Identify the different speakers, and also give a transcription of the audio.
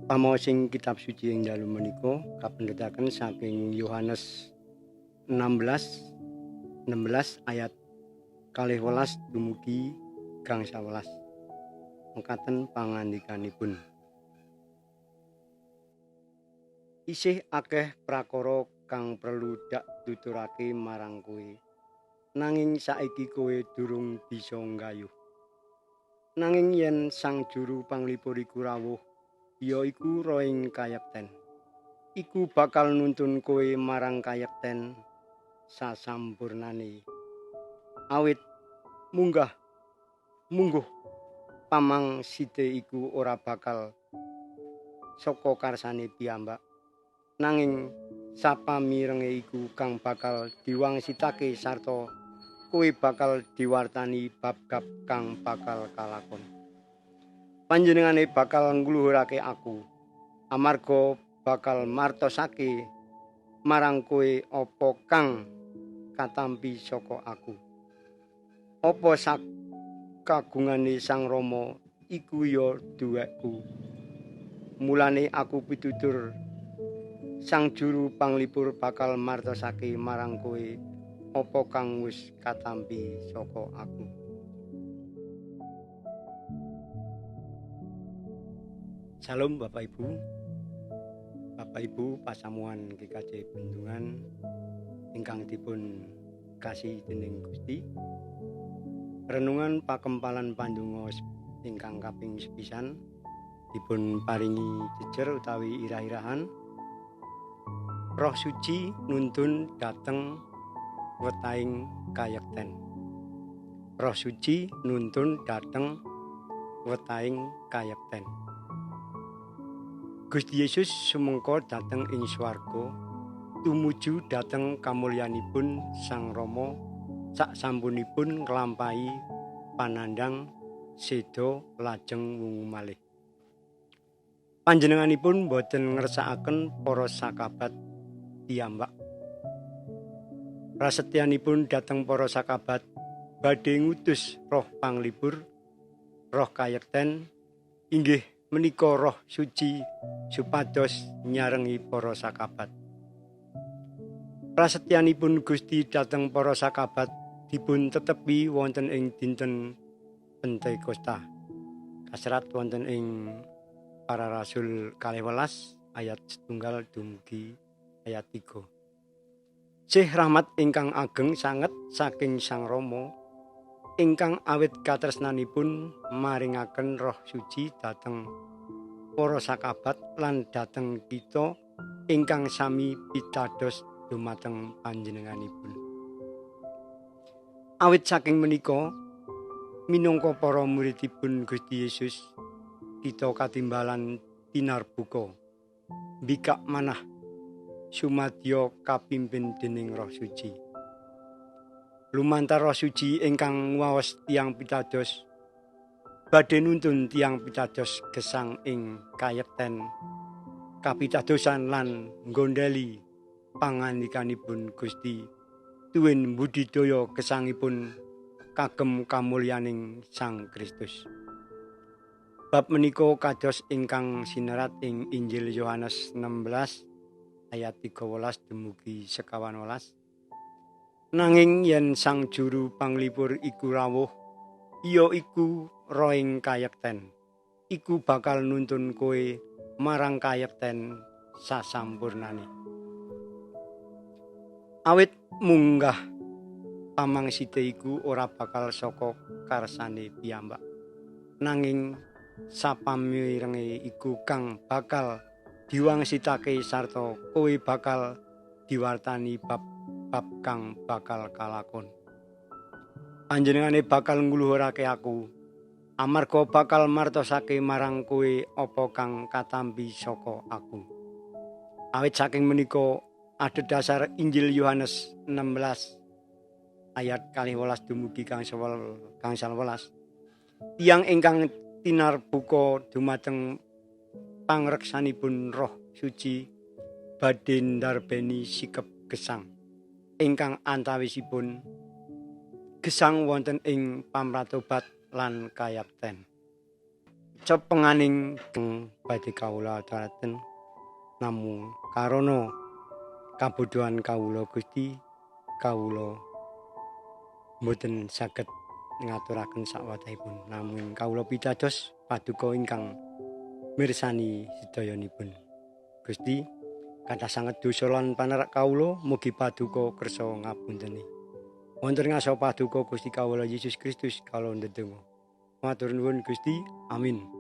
Speaker 1: Pamaosing kitab suci ing dalu menika kapendhetaken saking Yohanes 16 ayat 12 dumugi gang 11. Mekaten pangandikanipun. Isih akeh prakara kang perlu dak tuturake marang kowe. Nanging saiki kowe durung bisa nggayuh. Nanging yen Sang Juru Panglipur iku rawuh, ya iku rohing kayekten. Iku bakal nuntun kowe marang kayekten sasampurnane. Awit mungguh pamangsite iku ora bakal saka karsane piyambak. Nanging sapamirenge iku kang bakal diwangsitake sarta kowe bakal diwartani bab-bab kang bakal kalakon. Panjenengane bakal ngluhurake aku, amarga bakal martosake marang kowe apa kang katampi saka aku. Apa sakagungane Sang Rama iku ya duwekku. Mulane aku pitutur Sang Juru Panglipur bakal martosake marang kowe apa kang wis katampi saka aku. Salam Bapak Ibu pasamuan GKJ Bendungan ingkang dipun kasih dening Gusti. Renungan pakempalan pandonga ingkang kaping sepisan dipun paringi jejer utawi irah-irahan. Roh Suci nuntun dateng wetahing kayekten. Roh Suci nuntun dateng wetahing kayekten. Gusti Yesus sumengko dateng ing swarga tumuju dateng kamulyanipun Sang Rama saksampunipun nglampahi panandhang seda lajeng wungu malih. Panjenenganipun boten ngersakaken para sakabat piyambak. Prasetyanipun dateng para sakabat badhe ngutus Roh Panglipur, Roh Kayekten inggih menika Roh Suci supados nyarengi para sakabat. Prasetyanipun Gusti dateng para sakabat dipun tetepi wonten ing dinten Pentakosta. Kaserat wonten ing Para Rasul 12 ayat 1 dumugi ayat 3. Sih rahmat ingkang ageng sanget saking Sang Rama ingkang awit katresnanipun maringaken Roh Suci dhateng para sakabat lan dhateng kita ingkang sami pitados dumateng panjenenganipun. Awit saking menika minangka para muridipun Gusti Yesus kita katimbalan tinarbuka mbikak manah sumadya kapimpin dening Roh Suci. Lumantar Roh Suci ingkang nguwaos tiyang pitados badhe nuntun tiyang pitados gesang ing kayekten kapitadosan lan nggondheli pangandikanipun Gusti tuwin budidaya gesangipun kagem kamulyaning Sang Kristus. Bab menika kados ingkang sinerat ing Injil Yohanes 16 ayat 13 dumugi 12. Nanging yen Sang Juru Panglipur iku rawuh, ya iku rohing kayekten. Iku bakal nuntun kowe marang kayekten sasampurnane. Awit munggah pamangsite iku ora bakal saka karsane piyambak. Nanging sapamirenge iku kang bakal diwangsitake sarta kowe bakal diwartani bab kang bakal kalakon. Panjenengane bakal ngluhurake aku, amarga bakal martosake marang kowe apa kang katampi saka aku. Awit saking menika adhedhasar Injil Yohanes 16 ayat 12 dumugi kang 11. Tiyang ingkang tinarbuka dumateng pangreksanipun Roh Suci badhe ndarbeni sikep gesang ingkang antawisipun gesang wonten ing pamratobat lan kayekten. cepenganing badhe kawula aturaken namung karana kabodohan kawula Gusti kawula mboten saged ngaturaken sakwatahipun namung kawula pitados paduka ingkang mirsani sedayanipun. Gusti kathah sanget dosa lan panerak kawula mugi paduka kersa ngapunteni. Wonten ngasa paduka Gusti kawula Yesus Kristus kawula ndedonga. Matur nuwun Gusti. Amin.